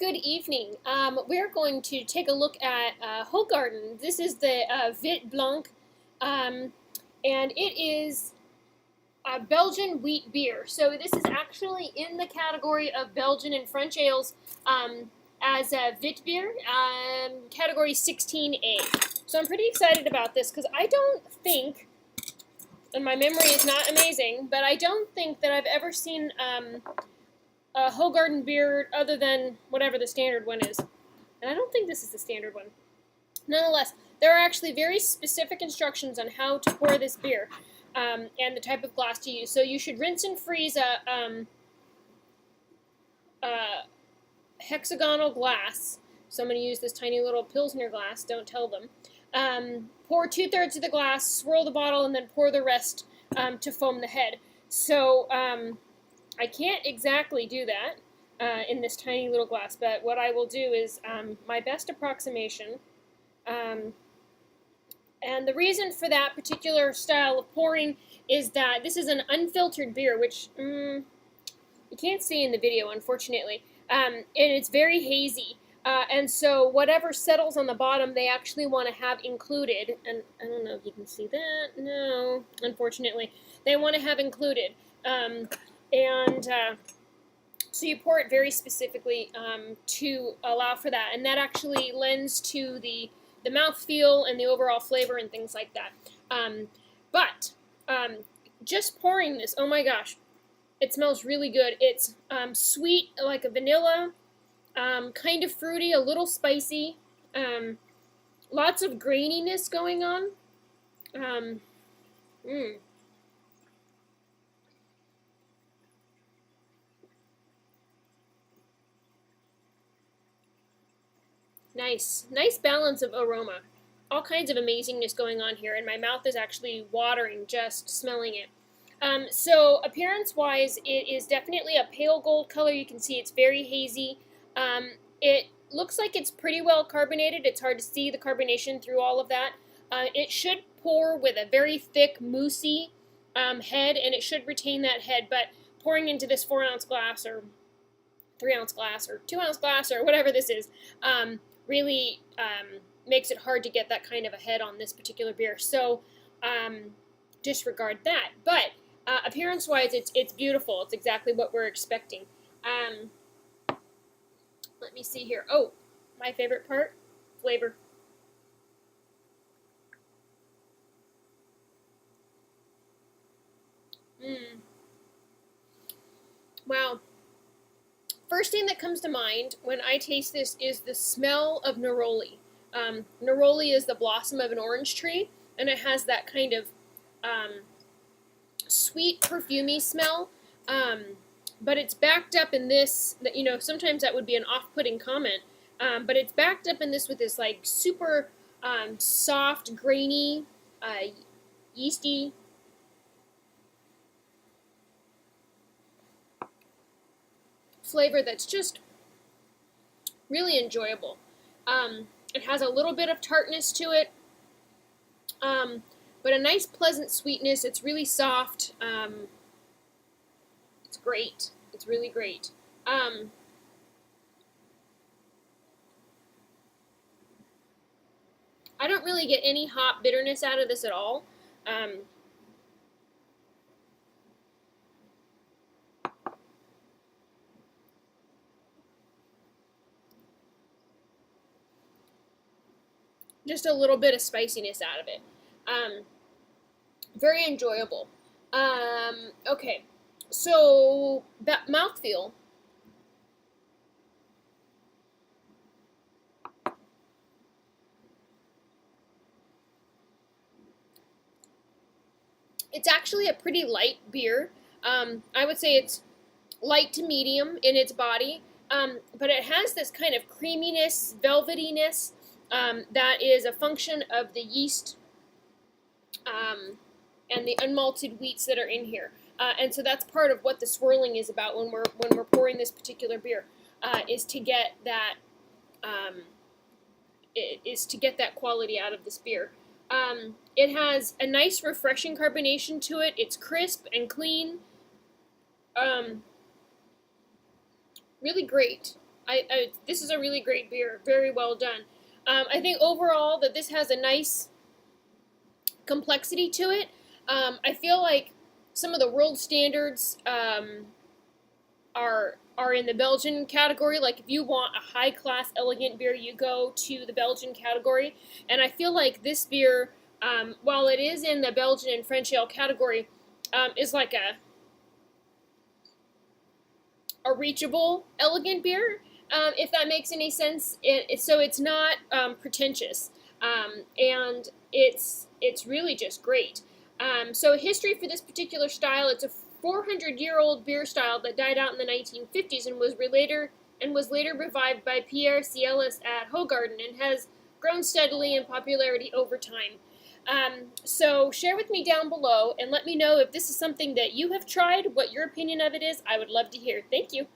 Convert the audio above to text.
Good evening. We're going to take a look at Hoegaarden. This is the Wit Blanc, and it is a Belgian wheat beer. So this is actually in the category of Belgian and French ales as a Witbier, category 16A. So I'm pretty excited about this because I don't think, and my memory is not amazing, but I don't think that I've ever seen a Hoegaarden beer other than whatever the standard one is. And I don't think this is the standard one. Nonetheless, there are actually very specific instructions on how to pour this beer and the type of glass to use. So you should rinse and freeze a hexagonal glass. So I'm going to use this tiny little Pilsner glass, don't tell them. Pour 2/3 of the glass, swirl the bottle, and then pour the rest to foam the head. So I can't exactly do that in this tiny little glass, but what I will do is my best approximation. And the reason for that particular style of pouring is that this is an unfiltered beer, which you can't see in the video, unfortunately. And it's very hazy. And so whatever settles on the bottom, they actually want to have included. And I don't know if you can see that. No, unfortunately. They want to have included. So you pour it very specifically to allow for that. And that actually lends to the mouthfeel and the overall flavor and things like that. But just pouring this, oh my gosh, it smells really good. It's sweet like a vanilla, kind of fruity, a little spicy, lots of graininess going on. Nice balance of aroma. All kinds of amazingness going on here, and my mouth is actually watering just smelling it. So appearance-wise, it is definitely a pale gold color. You can see it's very hazy. It looks like it's pretty well carbonated. It's hard to see the carbonation through all of that. It should pour with a very thick, moussey head, and it should retain that head, but pouring into this 4-ounce glass or 3-ounce glass or 2-ounce glass or whatever this is, really makes it hard to get that kind of a head on this particular beer. So disregard that. But appearance-wise, it's beautiful. It's exactly what we're expecting. Let me see here. Oh, my favorite part, flavor. Wow. First thing that comes to mind when I taste this is the smell of neroli. Neroli is the blossom of an orange tree, and it has that kind of sweet, perfumey smell. But it's backed up in this, sometimes that would be an off-putting comment, but it's backed up in this with this like super soft, grainy, yeasty flavor that's just really enjoyable. It has a little bit of tartness to it, but a nice pleasant sweetness. It's really soft. It's great. It's really great. I don't really get any hop bitterness out of this at all. Just a little bit of spiciness out of it. Very enjoyable. Okay, so that mouthfeel. It's actually a pretty light beer. I would say it's light to medium in its body, but it has this kind of creaminess, velvetyness, that is a function of the yeast and the unmalted wheats that are in here, and so that's part of what the swirling is about when we're pouring this particular beer, is to get that quality out of this beer. It has a nice, refreshing carbonation to it. It's crisp and clean. Really great. This is a really great beer. Very well done. I think overall that this has a nice complexity to it. I feel like some of the world standards are in the Belgian category. Like if you want a high class elegant beer, you go to the Belgian category. And I feel like this beer, while it is in the Belgian and French ale category, is like a reachable elegant beer, if that makes any sense. So it's not pretentious, and it's really just great. So history for this particular style: it's a 400-year-old beer style that died out in the 1950s and was later revived by Pierre Cielis at Hoegaarden and has grown steadily in popularity over time. So share with me down below and let me know if this is something that you have tried, what your opinion of it is. I would love to hear. Thank you.